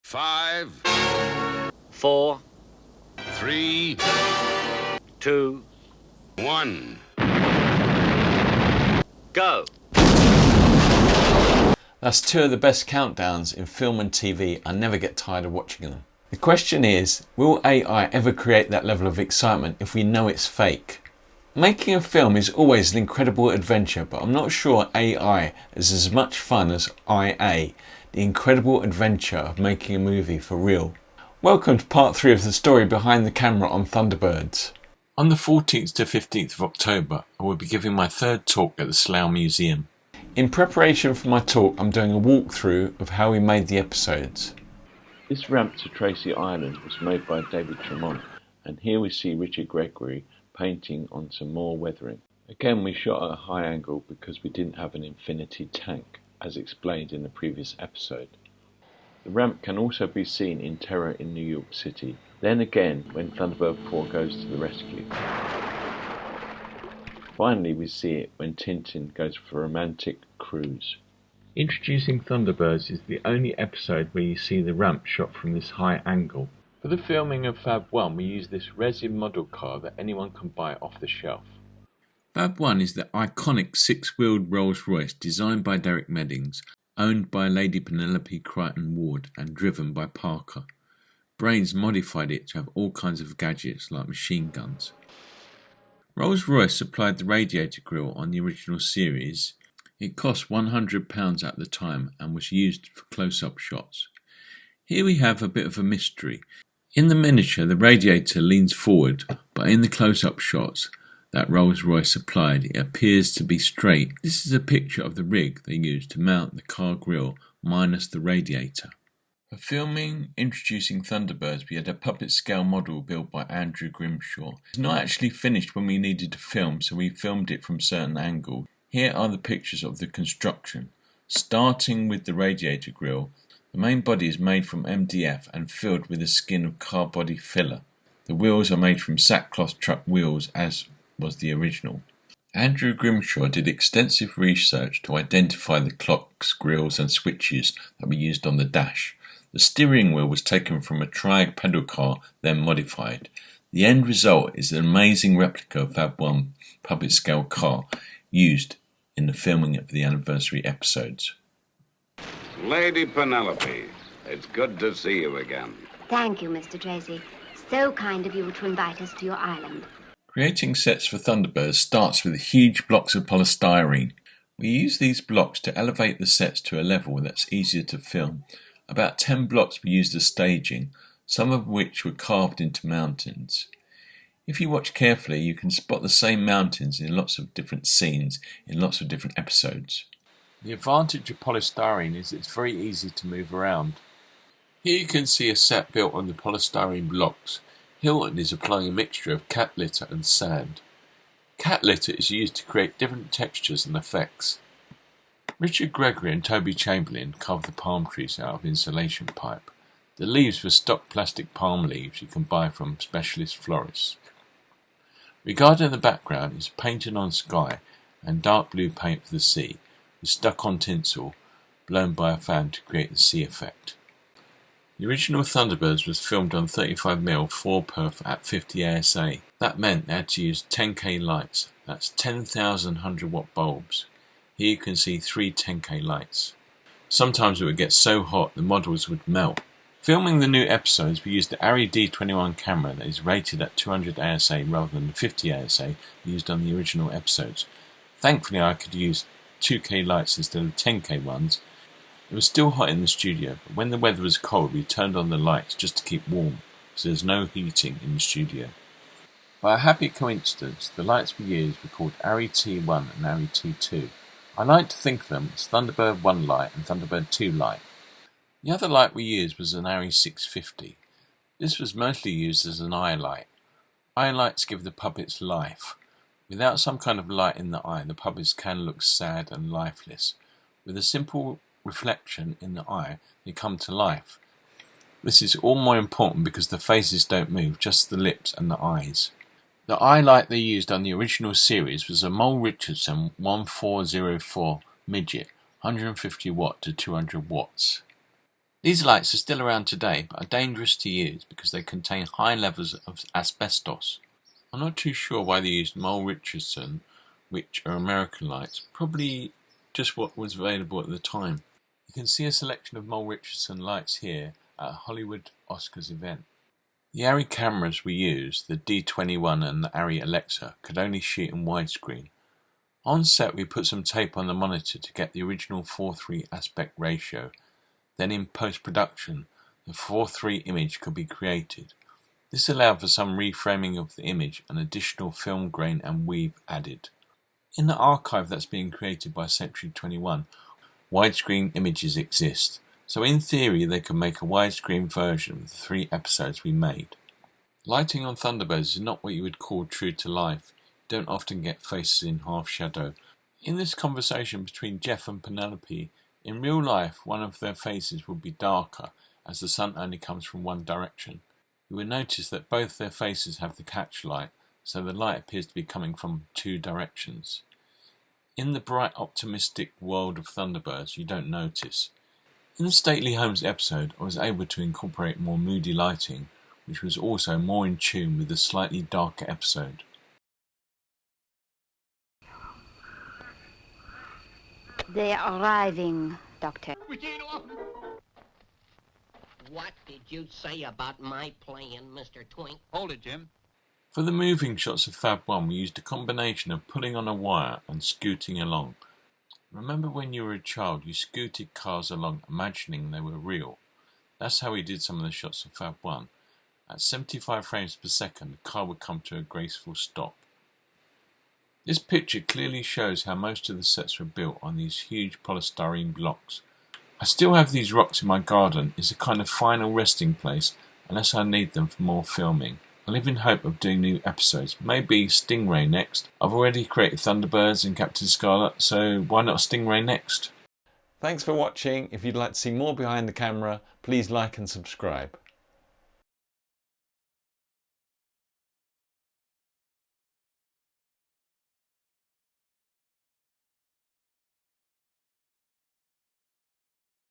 5, 4, 3, 2, 1. go! That's two of the best countdowns in film and TV. I never get tired of watching them. The question is, will AI ever create that level of excitement if we know it's fake? Making a film is always an incredible adventure, but I'm not sure AI is as much fun as IA, the incredible adventure of making a movie for real. Welcome to part 3 of the story behind the camera on Thunderbirds. On the 14th to 15th of October, I will be giving my third talk at the Slough Museum. In preparation for my talk, I'm doing a walkthrough of how we made the episodes. This ramp to Tracy Island was made by David Tremont, and here we see Richard Gregory painting on some more weathering. Again, we shot at a high angle because we didn't have an infinity tank, as explained in the previous episode. The ramp can also be seen in Terror in New York City, then again when Thunderbird 4 goes to the rescue. Finally, we see it when Tintin goes for a romantic cruise. Introducing Thunderbirds is the only episode where you see the ramp shot from this high angle. For the filming of Fab 1, we use this resin model car that anyone can buy off the shelf. Fab 1 is the iconic 6-wheeled Rolls-Royce designed by Derek Meddings, owned by Lady Penelope Crichton Ward and driven by Parker. Brains modified it to have all kinds of gadgets like machine guns. Rolls-Royce supplied the radiator grille on the original series. It cost £100 at the time and was used for close-up shots. Here we have a bit of a mystery. In the miniature, the radiator leans forward, but in the close-up shots that Rolls-Royce supplied, it appears to be straight. This is a picture of the rig they used to mount the car grille minus the radiator. For filming Introducing Thunderbirds, we had a puppet-scale model built by Andrew Grimshaw. It's not actually finished when we needed to film, so we filmed it from certain angles. Here are the pictures of the construction. Starting with the radiator grille, the main body is made from MDF and filled with a skin of car body filler. The wheels are made from sackcloth truck wheels as was the original. Andrew Grimshaw did extensive research to identify the clocks, grills and switches that were used on the dash. The steering wheel was taken from a Triag pedal car, then modified. The end result is an amazing replica of Fab 1 puppet scale car used in the filming of the anniversary episodes. Lady Penelope, it's good to see you again. Thank you, Mr. Tracy. So kind of you to invite us to your island. Creating sets for Thunderbirds starts with huge blocks of polystyrene. We use these blocks to elevate the sets to a level that's easier to film. About 10 blocks were used as staging, some of which were carved into mountains. If you watch carefully, you can spot the same mountains in lots of different scenes in lots of different episodes. The advantage of polystyrene is it's very easy to move around. Here you can see a set built on the polystyrene blocks. Hilton is applying a mixture of cat litter and sand. Cat litter is used to create different textures and effects. Richard Gregory and Toby Chamberlain carved the palm trees out of insulation pipe. The leaves were stock plastic palm leaves you can buy from specialist florists. Regarding the background is painted on sky and dark blue paint for the sea, with stuck-on tinsel blown by a fan to create the sea effect. The original Thunderbirds was filmed on 35mm 4perf at 50 ASA. That meant they had to use 10K lights, that's 10,000 100-watt bulbs. Here you can see 3 10K lights. Sometimes it would get so hot the models would melt. Filming the new episodes, we used the Arri D21 camera that is rated at 200 ASA rather than the 50 ASA used on the original episodes. Thankfully I could use 2K lights instead of 10K ones. It was still hot in the studio, but when the weather was cold we turned on the lights just to keep warm, so there's no heating in the studio. By a happy coincidence, the lights we used were called Arri T1 and Arri T2. I like to think of them as Thunderbird 1 light and Thunderbird 2 light. The other light we used was an Arri 650. This was mostly used as an eye light. Eye lights give the puppets life. Without some kind of light in the eye, the puppets can look sad and lifeless. With a simple reflection in the eye, they come to life. This is all more important because the faces don't move, just the lips and the eyes. The eye light they used on the original series was a Mole Richardson 1404 midget, 150 watt to 200 watts. These lights are still around today, but are dangerous to use because they contain high levels of asbestos. I'm not too sure why they used Mole Richardson, which are American lights, probably just what was available at the time. You can see a selection of Mole Richardson lights here at a Hollywood Oscars event. The ARRI cameras we used, the D21 and the ARRI Alexa, could only shoot in widescreen. On set we put some tape on the monitor to get the original 4:3 aspect ratio. Then in post-production, the 4:3 image could be created. This allowed for some reframing of the image and additional film grain and weave added. In the archive that's being created by Century 21, widescreen images exist, so in theory they could make a widescreen version of the 3 episodes we made. Lighting on Thunderbirds is not what you would call true to life. You don't often get faces in half shadow. In this conversation between Jeff and Penelope, in real life one of their faces would be darker as the sun only comes from one direction. You will notice that both their faces have the catch light, so the light appears to be coming from 2 directions. In the bright, optimistic world of Thunderbirds, you don't notice. In the Stately Homes episode, I was able to incorporate more moody lighting, which was also more in tune with the slightly darker episode. They are arriving, Doctor. What did you say about my playing, Mr. Twink? Hold it, Jim. For the moving shots of Fab 1, we used a combination of pulling on a wire and scooting along. Remember when you were a child, you scooted cars along imagining they were real? That's how we did some of the shots of Fab 1. At 75 frames per second, the car would come to a graceful stop. This picture clearly shows how most of the sets were built on these huge polystyrene blocks. I still have these rocks in my garden. It's a kind of final resting place unless I need them for more filming. I live in hope of doing new episodes. Maybe Stingray next. I've already created Thunderbirds and Captain Scarlet, so why not Stingray next? Thanks for watching. If you'd like to see more behind the camera, please like and subscribe.